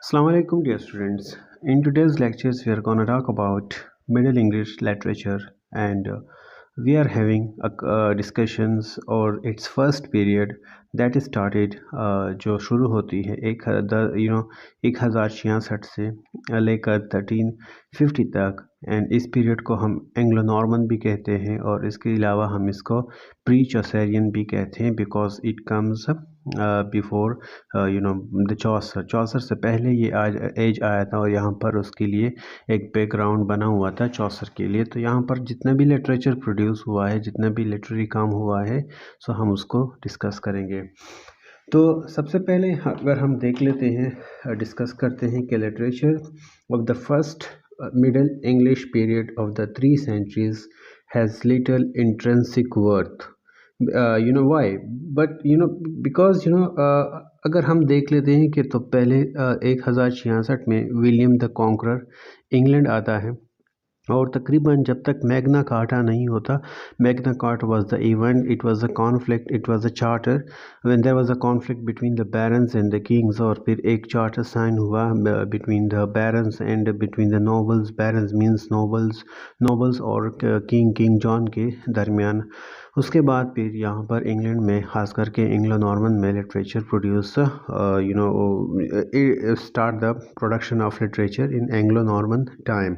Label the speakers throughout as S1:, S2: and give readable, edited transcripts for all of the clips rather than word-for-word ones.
S1: Assalamu alaikum dear students. In today's lectures we are going to talk about Middle English literature and we are having discussions or its first period that started जो शुरू होती है 1066 से लेकर 1350 तक and इस period को हम एंग्लो नॉर्मन भी कहते हैं और इसके अलावा हम इसको प्री चौसरियन भी कहते हैं because it comes before the Chaucer से पहले ये आज एज आया था और यहाँ पर उसके लिए एक बैकग्राउंड बना हुआ था चौसर के लिए। तो यहाँ पर जितना भी लिटरेचर प्रोड्यूस हुआ है, जितना भी लिटरेरी काम हुआ है, सो हम उसको डिस्कस करेंगे। तो सबसे पहले अगर हम देख लेते हैं, डिस्कस करते हैं कि literature of the first Middle English period of the 3 centuries has little intrinsic worth. Why but because अगर हम देख लेते हैं कि तो पहले 1066 में विलियम द कॉन्करर इंग्लैंड आता है और तकरीबन जब तक मैग्ना कार्टा नहीं होता, Magna Carta was the event, it was a conflict, it was a charter when there was a conflict between the barons and the kings, और फिर एक चार्टर साइन हुआ between the barons and between the nobles. Barons means nobles और king John के दरमियान। उसके बाद फिर यहाँ पर इंग्लैंड में ख़ास करके इंग्लो नॉर्मन में literature produce start the production of literature in Anglo Norman time.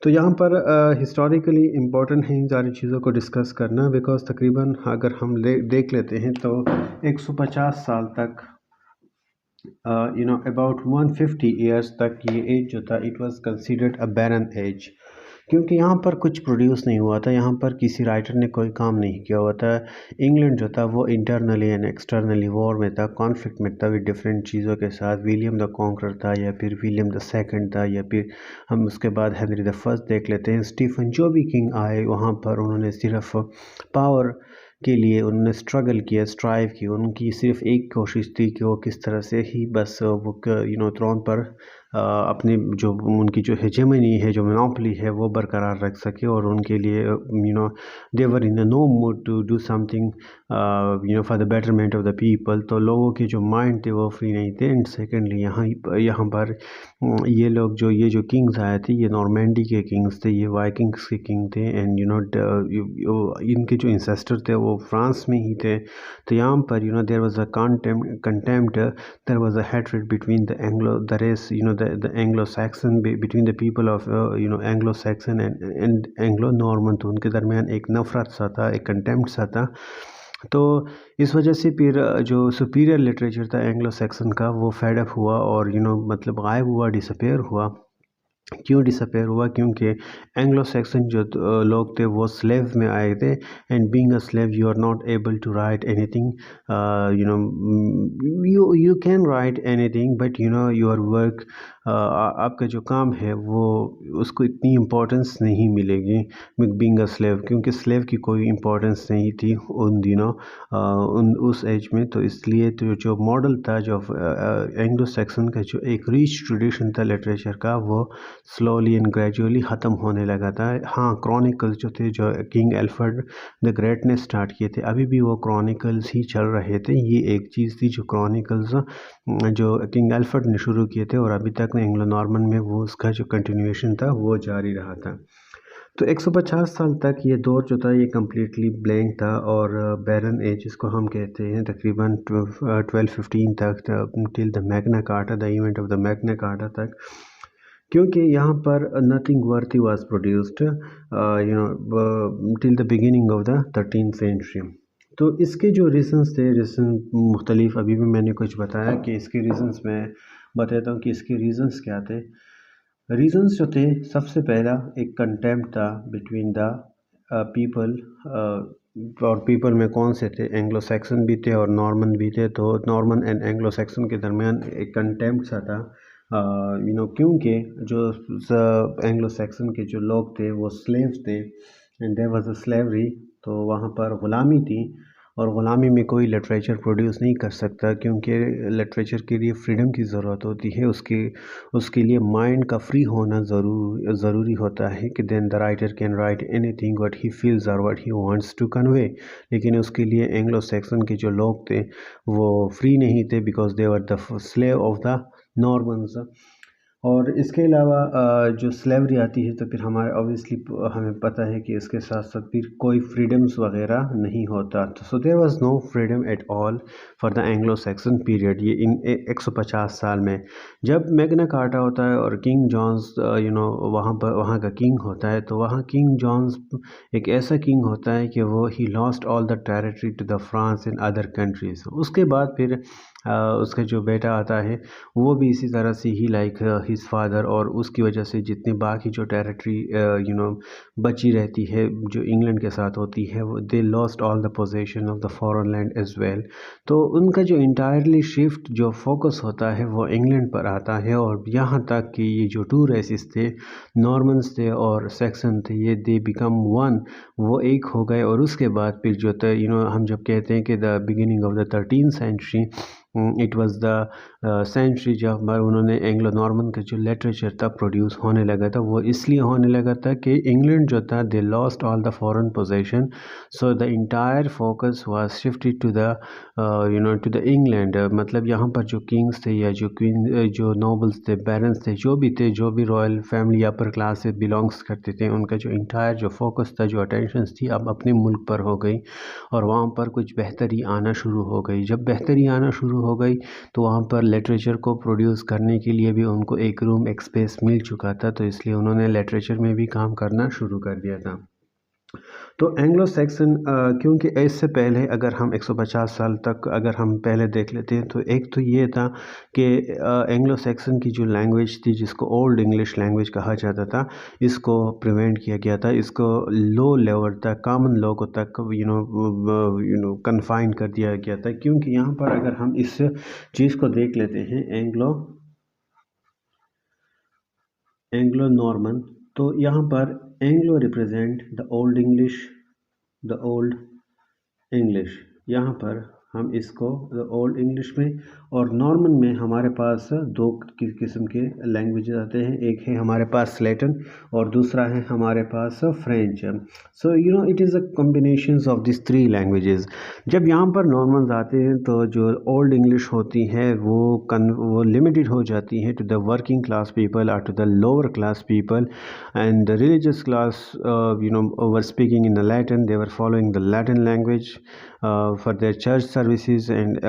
S1: तो यहाँ पर हिस्टोरिकली इम्पोर्टेंट है इन सारी चीज़ों को डिस्कस करना बिकॉज तकरीबन अगर हम देख लेते हैं तो 150 साल तक अबाउट 150 ईयर्स तक ये एज जो था it was considered a baron age, क्योंकि यहाँ पर कुछ प्रोड्यूस नहीं हुआ था, यहाँ पर किसी राइटर ने कोई काम नहीं किया हुआ था। इंग्लैंड जो था वो इंटरनली एंड एक्सटर्नली वॉर में था, कॉन्फ्लिक्ट में था विद डिफरेंट चीज़ों के साथ। विलियम द कॉन्करर था या फिर विलियम द सेकंड था या फिर हम उसके बाद हेनरी द फर्स्ट देख लेते हैं। स्टीफन जो भी किंग आए वहाँ पर उन्होंने सिर्फ पावर के लिए उन्होंने स्ट्रगल किया, स्ट्राइव की। उनकी सिर्फ एक कोशिश थी कि वो किस तरह से ही बस वो थ्रोन पर अपनी जो उनकी जो हेजेमनी है, जो मोनोपोली है, वो बरकरार रख सके और उनके लिए they were in no mood to do something for the betterment of the people. तो लोगों के जो माइंड थे वो फ्री नहीं थे। एंड सेकेंडली यहाँ पर ये जो किंग्स आए थे ये नॉर्मेंडी के किंग्स थे, ये वाइकिंग्स के किंग थे एंड इनके जो इंसेस्टर थे वो फ्रांस में ही थे। तो यहाँ पर there was a contempt, there was a hatred between the race, the Anglo-Saxon, between the people of Anglo-Saxon and Anglo-Norman। तो उनके दरमियान एक नफ़रत सा था, एक कंटेम्प्ट सा था। तो इस वजह से फिर जो सुपीरियर लिटरेचर था एंग्लो सैक्सन का वो फेड अप हुआ और मतलब गायब हुआ, डिसअपेयर हुआ। क्यों डिसअपेयर हुआ? क्योंकि एंग्लो सैक्सन जो लोग थे वो स्लेव में आए थे and being a slave you are not able to write anything, you can write anything but your work, आपका जो काम है वो उसको इतनी इम्पोर्टेंस नहीं मिलेगी बीइंग अ स्लेव, क्योंकि स्लेव की कोई इम्पोर्टेंस नहीं थी उन दिनों, उस एज में। तो इसलिए तो जो मॉडल था, जो एंग्लो सैक्सन का जो एक रिच ट्रेडिशन था लिटरेचर का, वो स्लोली एंड ग्रेजुअली ख़त्म होने लगा था। हाँ, क्रॉनिकल्स जो थे, जो किंग एल्फ्रेड द ग्रेट ने स्टार्ट किए थे, अभी भी वो क्रॉनिकल्स ही चल रहे थे। ये एक चीज़ थी जो क्रॉनिकल्स जो किंग एल्फ्रेड ने शुरू किए थे और अभी तक एंग्लो नॉर्मन में वो उसका जो कंटिन्यूएशन था वो जारी रहा था। तो 150 साल तक ये दौर जो था ये कम्प्लीटली ब्लैंक था और बैरन एज इसको हम कहते हैं तकरीबन 1215 तक, till the Magna carta, the event of the Magna carta तक, क्योंकि यहाँ पर nothing worthy was produced till the beginning of the 13th century। तो इसके जो रीजंस थे, रीज़न मुख्तलिफ, अभी भी मैंने कुछ बताया कि इसके रीजंस मैं बताता हूँ कि इसके रीजंस क्या थे। रीजंस जो थे, सबसे पहला एक कंटेम्प्ट था बिटवीन द पीपल, और पीपल में कौन से थे? एंग्लो सैक्सन भी थे और नॉर्मन भी थे। तो नॉर्मन एंड एंग्लो सैक्सन के दरमियान एक कंटेम्प्ट सा था, क्योंकि जो एंग्लो सैक्सन के जो लोग थे वो स्लेव्स थे and there was a slavery. तो वहाँ पर ग़ुलामी थी और ग़ुलामी में कोई लिटरेचर प्रोड्यूस नहीं कर सकता, क्योंकि लिटरेचर के लिए फ्रीडम की ज़रूरत होती है, उसके लिए माइंड का फ्री होना ज़रूरी होता है कि then the writer can write anything what he feels और what he wants to convey. लेकिन उसके लिए एंग्लो सैक्सन के जो लोग थे वो फ्री नहीं थे because they were the slave of the Normans. और इसके अलावा जो स्लेवरी आती है तो फिर हमारे ऑब्वियसली हमें पता है कि इसके साथ साथ फिर कोई फ्रीडम्स वगैरह नहीं होता। तो so there was no freedom at all for the Anglo Saxon period, ये इन 150 साल में। जब मैग्ना कार्टा होता है और किंग जॉन्स वहाँ का किंग होता है, तो वहाँ किंग जॉन्स एक ऐसा किंग होता है कि वो ही lost all the territory to the France in other countries. उसके बाद फिर उसका जो बेटा आता है वो भी इसी तरह से ही लाइक हिज फादर, और उसकी वजह से जितनी बाकी जो टेरिटरी बची रहती है जो इंग्लैंड के साथ होती है, वो they lost all the possession of the foreign land as well. तो उनका जो इंटायरली शिफ्ट जो फोकस होता है वो इंग्लैंड पर आता है। और यहाँ तक कि ये जो टू रेसिस थे, नॉर्मन्स थे और सैक्सन थे, ये दे बिकम वन, वो एक हो गए। और उसके बाद फिर जो था हम जब कहते हैं कि the beginning of the 13th century, it was the century जब उन्होंने एंग्लो नॉर्मन का जो लिटरेचर था प्रोड्यूस होने लगा था। वो इसलिए होने लगा था कि इंग्लैंड जो था they lost all the foreign possession, so the entire focus was shifted to the to the England. मतलब यहाँ पर जो किंग्स थे या जो क्वीन जो नोबल्स थे, बैरन्स थे, जो भी रॉयल फैमिली अपर क्लास से बिलोंग्स करते थे, उनका जो इंटायर जो फोकस था, जो अटेंशन थी, अब अपने मुल्क पर हो गई। और वहाँ पर कुछ बेहतरी आना शुरू हो गई। जब बेहतरी आना शुरू हो गई तो वहाँ पर लिटरेचर को प्रोड्यूस करने के लिए भी उनको एक रूम एक स्पेस मिल चुका था, तो इसलिए उन्होंने लिटरेचर में भी काम करना शुरू कर दिया था। तो एंग्लो सैक्सन, क्योंकि इससे पहले अगर हम 150 साल तक अगर हम पहले देख लेते हैं, तो एक तो ये था कि एंग्लो सैक्सन की जो लैंग्वेज थी, जिसको ओल्ड इंग्लिश लैंग्वेज कहा जाता था, इसको प्रिवेंट किया गया था, इसको लो लेवल तक, कॉमन लोगों तक कन्फाइन कर दिया गया था। क्योंकि यहाँ पर अगर हम इस चीज़ को देख लेते हैं, एंग्लो नॉर्मन, तो यहाँ पर Anglo represent the old English. यहाँ पर हम इसको ओल्ड इंग्लिश में, और नॉर्मन में हमारे पास दो किस्म के लैंग्वेजेस आते हैं। एक है हमारे पास लैटिन और दूसरा है हमारे पास French. So it is a combination of this three languages. जब यहाँ पर नॉर्मन्स आते हैं तो जो ओल्ड इंग्लिश होती है वो लिमिटेड हो जाती है to the working class people और to the lower class people, and the religious class were speaking in the Latin, they were following the Latin language for their church services, and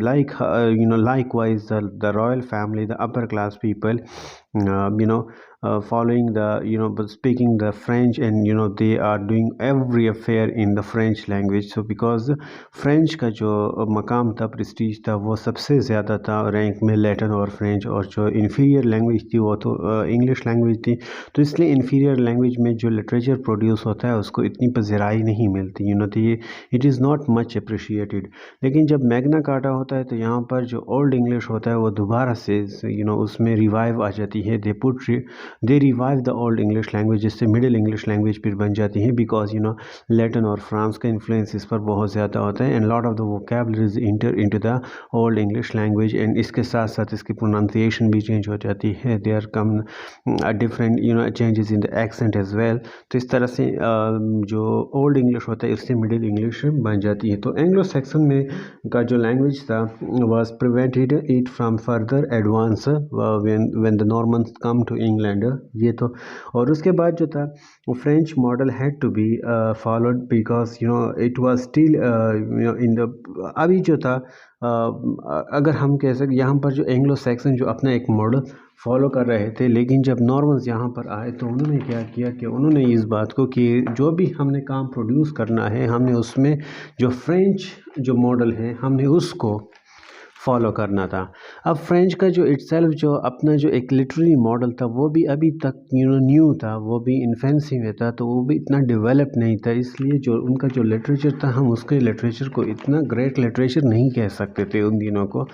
S1: likewise the royal family, the upper class people, following the but speaking the French, and they are doing every affair in the French language. So because French का जो मकाम था, Prestige था, वो सबसे ज़्यादा था rank में लैटिन और फ्रेंच, और जो इन्फीरियर लैंग्वेज थी वो तो इंग्लिश लैंग्वेज थी। तो इसलिए इन्फीरियर लैंग्वेज में जो लिटरेचर प्रोड्यूस होता है उसको इतनी पज़िराई नहीं मिलती, तो ये it is not much appreciated. लेकिन जब मैग्ना कार्टा होता है तो यहाँ पर जो ओल्ड इंग्लिश होता है वो दोबारा से उसमें रिवाइव आ जाती है। They revive the old English language, जिससे मिडिल इंग्लिश लैंग्वेज फिर बन जाती है, बिकॉज लैटिन और फ्रांस का इन्फ्लुएंस इस पर बहुत ज़्यादा होता है, and lot of the vocabularies enter into the old English language, and इसके साथ साथ इसकी प्रोनाउंसिएशन भी चेंज हो जाती है। They are come different changes in the accent as well. तो इस तरह से जो ओल्ड इंग्लिश होता है उससे मिडिल इंग्लिश बन जाती है। तो एंग्लो सैक्सन में का जो लैंग्वेज था was prevented it from further advance when the Normans come to England. ये तो, और उसके बाद जो था French model had to be followed, because it was still in the अभी जो था अगर हम कह सकें यहाँ पर जो एंग्लो सैक्सन जो अपना एक मॉडल फॉलो कर रहे थे, लेकिन जब नॉर्मन्स यहाँ पर आए तो उन्होंने क्या किया कि उन्होंने इस बात को कि जो भी हमने काम प्रोड्यूस करना है, हमने उसमें जो फ्रेंच जो मॉडल है हमने उसको फॉलो करना था। अब फ्रेंच का जो इटसेल्फ जो अपना जो एक लिटरेरी मॉडल था वो भी अभी तक न्यू था, वो भी इन्फेंसी में था, तो वो भी इतना डेवलप नहीं था। इसलिए जो उनका जो लिटरेचर था, हम उसके लिटरेचर को इतना ग्रेट लिटरेचर नहीं कह सकते थे उन दिनों को।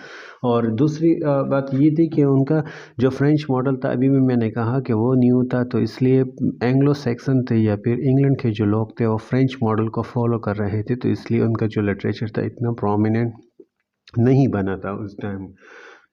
S1: और दूसरी बात ये थी कि उनका जो फ्रेंच मॉडल था, अभी भी मैंने कहा कि वो न्यू था, तो इसलिए एंग्लो सैक्सन थे या फिर इंग्लैंड के जो लोग थे वो फ्रेंच मॉडल को फॉलो कर रहे थे, तो इसलिए उनका जो लिटरेचर था इतना प्रोमिनेंट नहीं बना था उस टाइम।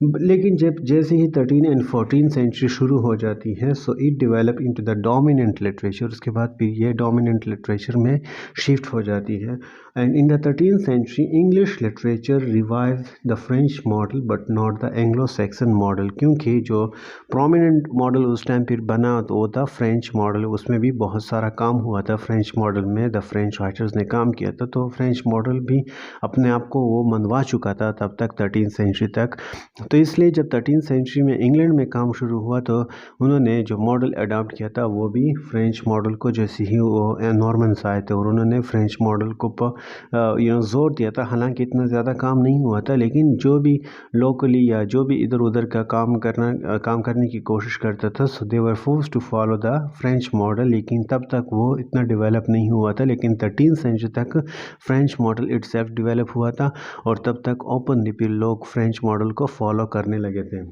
S1: लेकिन जब जैसे ही 13 एंड 14 सेंचुरी शुरू हो जाती है, so it develop into the dominant literature. उसके बाद फिर ये डोमिनेंट लिटरेचर में शिफ्ट हो जाती है। And in the 13th century English literature revive the French model but not the Anglo Saxon model, क्योंकि जो प्रोमिनेंट मॉडल उस टाइम फिर बना तो वो था फ्रेंच मॉडल। उसमें भी बहुत सारा काम हुआ था फ्रेंच मॉडल में, द फ्रेंच राइटर्स ने काम किया था, तो फ्रेंच मॉडल भी अपने आप को वो मनवा चुका था तब तक 13th सेंचुरी तक। तो इसलिए जब 13th सेंचुरी में इंग्लैंड में काम शुरू हुआ तो उन्होंने जो मॉडल अडॉप्ट किया था वो भी फ्रेंच मॉडल को, जैसे ही वो नॉर्मन्स आए थे और उन्होंने फ्रेंच मॉडल को जोर दिया था। हालांकि इतना ज़्यादा काम नहीं हुआ था, लेकिन जो भी लोकली या जो भी इधर उधर का काम करने की कोशिश करता था, so they were force to follow the French model. लेकिन तब तक वो इतना डेवलप नहीं हुआ था, लेकिन 13th सेंचुरी तक फ्रेंच मॉडल इटसेल्फ डेवलप हुआ था और तब तक ओपनली भी लोग फ्रेंच मॉडल को फॉलो करने लगे थे।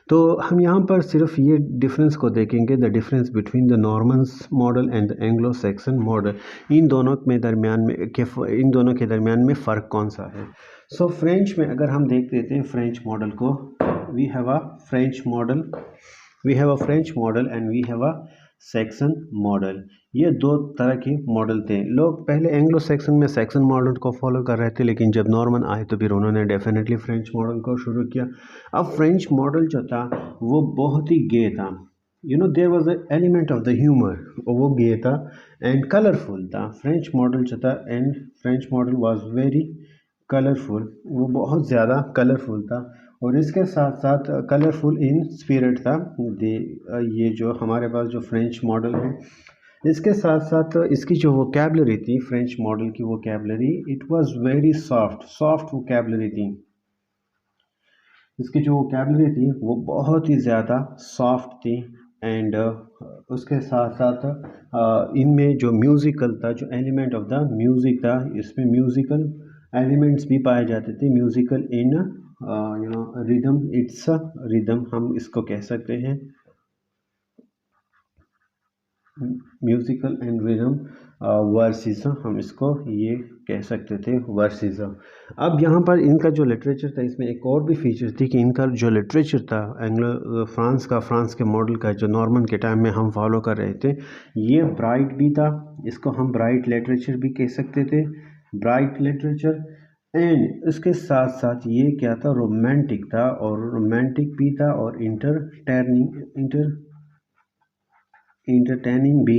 S1: तो हम यहाँ पर सिर्फ ये डिफरेंस को देखेंगे, the difference between the Normans model and the Anglo Saxon model. इन दोनों के दरमियान में फ़र्क कौन सा है। सो फ्रेंच में अगर हम देख लेते हैं फ्रेंच मॉडल को, we have a French model and we have a Saxon model. ये दो तरह के मॉडल थे। लोग पहले एंग्लो सैक्सन में सैक्सन मॉडल को फॉलो कर रहे थे, लेकिन जब नॉर्मन आए तो फिर उन्होंने डेफिनेटली फ्रेंच मॉडल को शुरू किया। अब फ्रेंच मॉडल जो था वो बहुत ही गे था, there was a element of the humour, वो गे था एंड कलरफुल था फ्रेंच मॉडल जो था। And French model was very colourful, वो बहुत ज़्यादा कलरफुल था और इसके साथ साथ कलरफुल इन स्पिरिट था। ये जो हमारे पास जो फ्रेंच मॉडल है, इसके साथ साथ इसकी जो वोकैबलरी थी, फ्रेंच मॉडल की vocabulary, it was very soft vocabulary थी। इसकी जो वोकैबलरी थी वो बहुत ही ज़्यादा सॉफ्ट थी। एंड उसके साथ साथ इनमें जो म्यूज़िकल था, जो एलिमेंट ऑफ द म्यूज़िक था, इसमें म्यूज़िकल एलिमेंट्स भी पाए जाते थे। Musical in rhythm, it's rhythm हम इसको कह सकते हैं, म्यूज़िकल एंड रिदम वर्सिज़म हम इसको ये कह सकते थे, वर्सिज़म। अब यहाँ पर इनका जो लिटरेचर था, इसमें एक और भी फीचर थी कि इनका जो लिटरेचर था फ्रांस के मॉडल का, जो नॉर्मन के टाइम में हम फॉलो कर रहे थे, ये ब्राइट भी था। इसको हम ब्राइट लिटरेचर भी कह सकते थे, ब्राइट लिटरेचर। एंड इसके साथ साथ ये क्या था, रोमांटिक था, और रोमांटिक भी था और इंटरटेनिंग भी।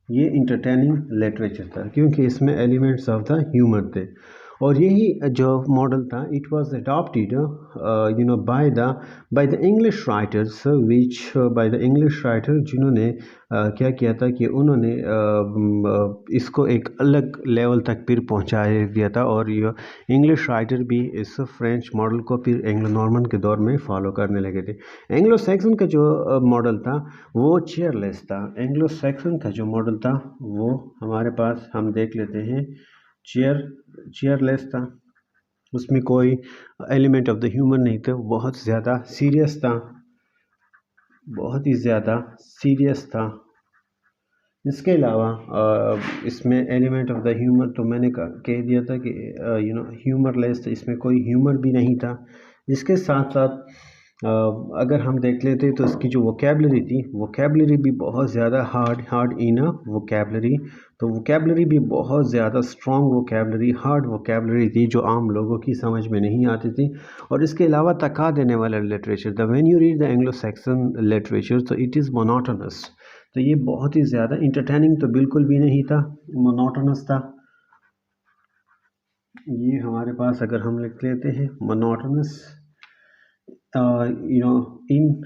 S1: ये इंटरटेनिंग लिटरेचर था क्योंकि इसमें एलिमेंट्स ऑफ द ह्यूमर थे। और यही जो मॉडल था, it was adopted by the English writers, bye the English writer, जिन्होंने क्या किया था कि उन्होंने इसको एक अलग लेवल तक फिर पहुंचा दिया था। और ये इंग्लिश राइटर भी इस फ्रेंच मॉडल को फिर एंग्लो नॉर्मन के दौर में फॉलो करने लगे थे। एंग्लो सैक्सन का जो मॉडल था वो चेयरलेस था। एंग्लो सैक्सन का जो मॉडल था वो हमारे पास हम देख लेते हैं, चेयरलेस था। उसमें कोई एलिमेंट ऑफ द ह्यूमर नहीं थे, बहुत ज़्यादा सीरियस था, बहुत ही ज़्यादा सीरियस था। इसके अलावा इसमें एलिमेंट ऑफ द ह्यूमर तो मैंने कह दिया था कि ह्यूमरलेस था, इसमें कोई ह्यूमर भी नहीं था। इसके साथ साथ अगर हम देख लेते तो इसकी जो वोकैबलरी थी, वोकैबलरी भी बहुत ज़्यादा हार्ड इन वोकैबलरी। तो वोकैबलरी भी बहुत ज़्यादा स्ट्रॉन्ग वोकैबलरी, हार्ड वोकैबलरी थी, जो आम लोगों की समझ में नहीं आती थी। और इसके अलावा तका देने वाला लिटरेचर था। When you read the Anglo Saxon literature, तो इट इज़ मोनोटोनस। तो ये बहुत ही ज़्यादा इंटरटेनिंग तो बिल्कुल भी नहीं था, मोनोटोनस था। ये हमारे पास अगर हम लिख लेते हैं मोनोटोनस, इन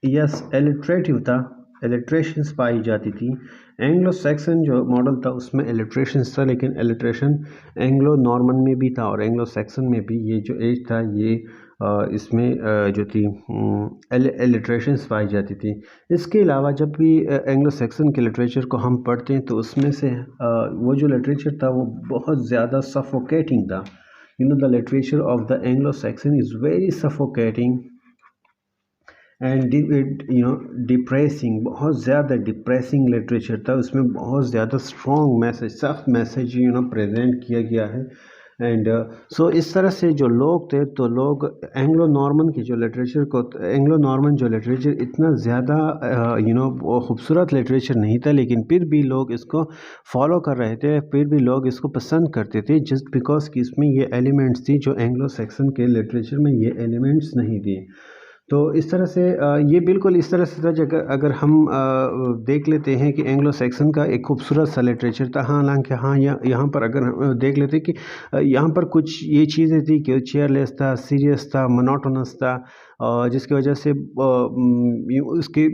S1: यस एलिट्रेटिव था, एलिट्रेशंस पाई जाती थी। एंग्लो सैक्सन जो मॉडल था उसमें एलिट्रेशंस था, लेकिन एलिट्रेशन एंग्लो नॉर्मन में भी था और एंग्लो सैक्सन में भी ये जो एज था, ये इसमें जो थी एलिट्रेशंस पाई जाती थी। इसके अलावा जब भी एंग्लो सैक्सन के लिटरेचर को हम पढ़ते हैं तो उसमें से वो जो लिटरेचर था वो बहुत ज़्यादा सफोकेटिंग था। The literature of the Anglo Saxon is very suffocating and depressing, बहुत ज़्यादा डिप्रेसिंग लिटरेचर था। उसमें बहुत ज़्यादा स्ट्रॉन्ग मैसेज, सख्त मैसेज प्रेजेंट किया गया है। एंड सो इस तरह से जो लोग थे, तो लोग एंग्लो नॉर्मन की जो लिटरेचर को, एंग्लो नॉर्मन जो लिटरेचर इतना ज़्यादा खूबसूरत लिटरेचर नहीं था, लेकिन फिर भी लोग इसको फॉलो कर रहे थे, फिर भी लोग इसको पसंद करते थे, जस्ट बिकॉज कि इसमें ये एलिमेंट्स थी जो एंग्लो सेक्सन के लिटरेचर में ये एलिमेंट्स नहीं थी। तो इस तरह से ये बिल्कुल इस तरह से था, अगर अगर हम देख लेते हैं कि एंग्लो सेक्सन का एक खूबसूरत सा लिटरेचर था। हालांकि हाँ, यहाँ पर अगर हम देख लेते कि यहाँ पर कुछ ये चीज़ें थी कि चेयरलेस था, सीरियस था, मोनोटोनस था, जिसकी वजह से उसके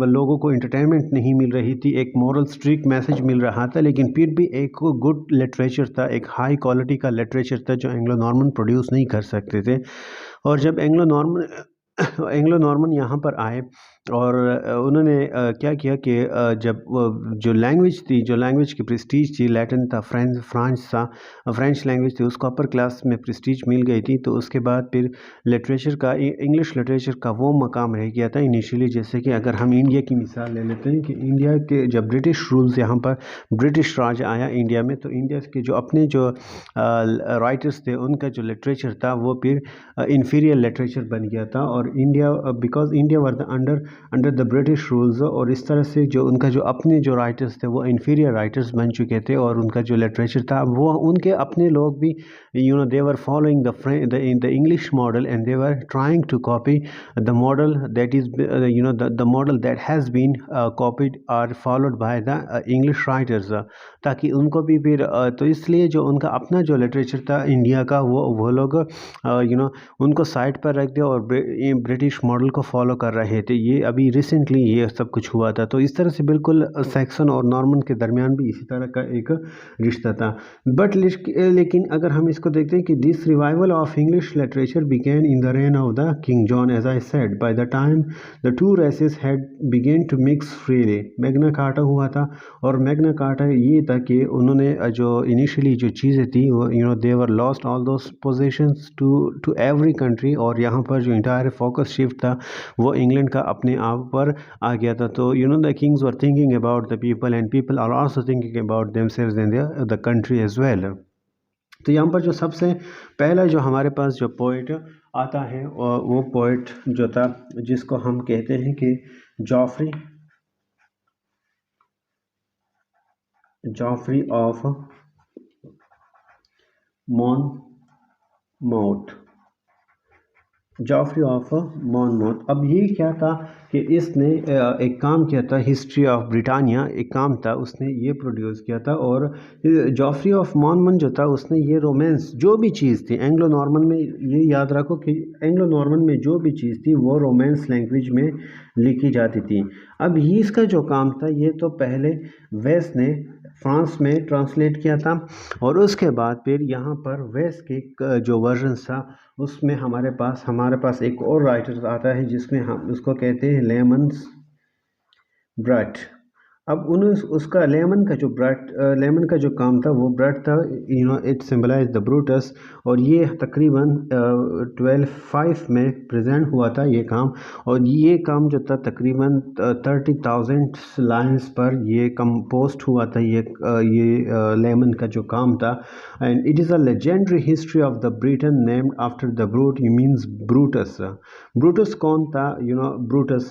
S1: लोगों को इंटरटेनमेंट नहीं मिल रही थी, एक मॉरल स्ट्रिक्ट मैसेज मिल रहा था, लेकिन फिर भी एक गुड लिटरेचर था, एक हाई क्वालिटी का लिटरेचर था जो एंग्लो नॉर्मन प्रोड्यूस नहीं कर सकते थे। और जब एंग्लो नॉर्मन यहाँ पर आए और उन्होंने क्या किया कि जब जो लैंग्वेज थी, जो लैंग्वेज की प्रेस्टीज थी, लैटिन था, फ्रेंच लैंग्वेज थी, उसको अपर क्लास में प्रेस्टीज मिल गई थी। तो उसके बाद फिर लिटरेचर का, इंग्लिश लिटरेचर का वो मकाम रह गया था इनिशियली। जैसे कि अगर हम इंडिया की मिसाल ले लेते हैं कि इंडिया के जब ब्रिटिश रूल्स, यहाँ पर ब्रिटिश राज आया इंडिया में, तो इंडिया के जो अपने जो राइटर्स थे, उनका जो लिटरेचर था वो फिर इन्फीरियर लिटरेचर बन गया था। और India, because India were the under the British rules, और इस तरह से जो उनका जो अपने जो राइटर्स थे वो इन्फीरियर राइटर्स बन चुके थे, और उनका जो लिटरेचर था वो उनके अपने लोग भी they were following the English model, and they were trying to copy the model that is the model that has been copied और followed by the English writers, ताकि उनको भी फिर तो इसलिए जो उनका अपना जो लिटरेचर था इंडिया का, वो लोग उनको साइड पर रख दिया और ब्रिटिश मॉडल को फॉलो कर रहे थे। ये अभी रिसेंटली ये सब कुछ हुआ था। तो इस तरह से बिल्कुल सैक्सन और नॉर्मन के दरमियान भी इसी तरह का एक रिश्ता था। बट लेकिन अगर हम इसको देखते हैं कि this revival of English literature began in the reign of the king John, as I said, by the time the two races had begun to mix freely. Magna Carta हुआ था, और मैग्ना कार्टा ये था कि उन्होंने जो initially जो चीज़ें थी वो they were lost all those positions to every country, और यहाँ पर जो इंटायर फोकस शिफ्ट था वो इंग्लैंड का अपने आप पर आ गया था। तो the kings were thinking about the people, and people are also thinking about themselves and the country as well. तो यहाँ पर जो सबसे पहला जो हमारे पास जो पोइट आता है, वो पोइट जो था जिसको हम कहते हैं कि Geoffrey of Monmouth. Geoffrey of Monmouth. अब ये क्या था कि इसने एक काम किया था, हिस्ट्री ऑफ ब्रिटानिया एक काम था, उसने ये प्रोड्यूस किया था। और जॉफ्री ऑफ मॉनमौथ जो था, उसने ये रोमांस जो भी चीज़ थी एंग्लो नॉर्मन में, ये याद रखो कि एंग्लो नॉर्मन में जो भी चीज़ थी वो रोमांस लैंग्वेज में लिखी जाती थी। अब ये इसका जो काम था, ये तो पहले वेस्ट ने फ्रांस में ट्रांसलेट किया था, और उसके बाद फिर यहाँ पर वेस्ट के जो वर्जन था उसमें हमारे पास एक और राइटर आता है जिसमें हम उसको कहते हैं लेमन्स ब्रट। अब उसका लेमन का जो काम था वो ब्रट था, इट सिंबलाइज द ब्रूटस। और ये तकरीबन 1205 में प्रेजेंट हुआ था ये काम। और ये काम जो था तकरीबन 30,000 लाइन्स पर ये कंपोस्ट हुआ था, ये लेमन का जो काम था। And it is a legendary history of the Britain named after the Brute, you means Brutus. Brutus कौन था? ब्रूटस,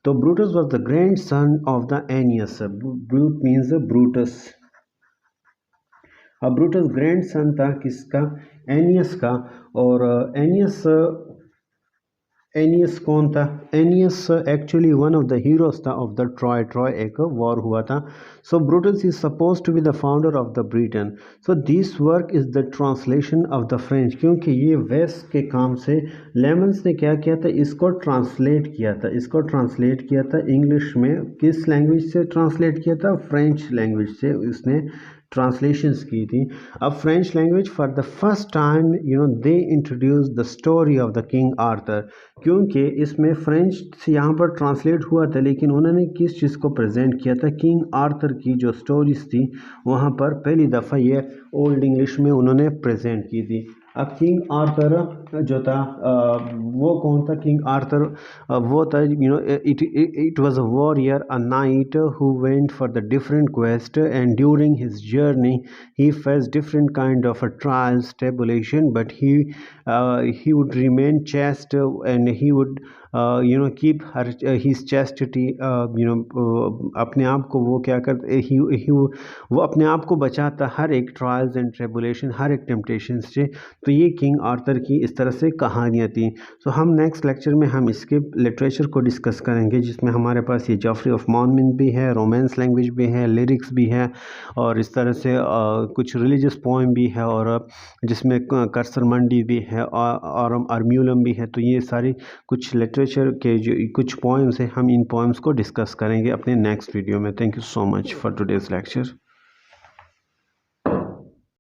S1: तो Brutus was the grandson of the Aeneas. Brute means Brutus. अब ब्रूटस ग्रैंड सन था किसका? Aeneas का। और Aeneas कौन था? Aeneas actually one of the heroes था ऑफ द ट्रॉय एक वॉर हुआ था। So Brutus is suppose to be the founder of the Britain. So this work is the translation of the French, क्योंकि ये waste के काम से lemons ने क्या किया था, इसको ट्रांसलेट किया था इंग्लिश में। किस लैंग्वेज से ट्रांसलेट किया था? फ्रेंच लैंग्वेज से उसने ट्रांसलेशंस की थी। अब French language for the first time they introduce the story of the king Arthur, क्योंकि इसमें फ्रेंच से यहाँ पर ट्रांसलेट हुआ था, लेकिन उन्होंने किस चीज़ को प्रेजेंट किया था? किंग आर्थर की जो स्टोरीज थी वहाँ पर पहली दफ़ा ये ओल्ड इंग्लिश में उन्होंने प्रेजेंट की थी। अब किंग आर्थर जो था वो कौन था? King Arthur. वो था, it was a warrior, a night who went for the different quest, and during his journey he faced different kind of a trials, tribulation, but he would remain chaste, and he would keep his chastity, अपने आप को वो क्या करते, वो अपने आप को बचाता हर एक ट्रायल्स एंड ट्रिबुलेशन, हर एक टेम्पटेशन से। तो ये किंग आर्थर की इस तरह से कहानियाँ थी। सो हम नेक्स्ट लेक्चर में हम इसके लिटरेचर को डिस्कस करेंगे, जिसमें हमारे पास ये जॉफ्री ऑफ मॉनमिंथ भी है, रोमांस लैंग्वेज भी है, लिरिक्स भी है, और इस तरह से कुछ रिलीजियस पोएम भी है, और जिसमें कर्सर मंडी भी है, और अर्म्यूलम भी है। तो ये सारी कुछ लिटरेचर के जो कुछ पोएम्स हैं, हम इन पोएम्स को डिस्कस करेंगे अपने नेक्स्ट वीडियो में। Thank you so much for today's lecture.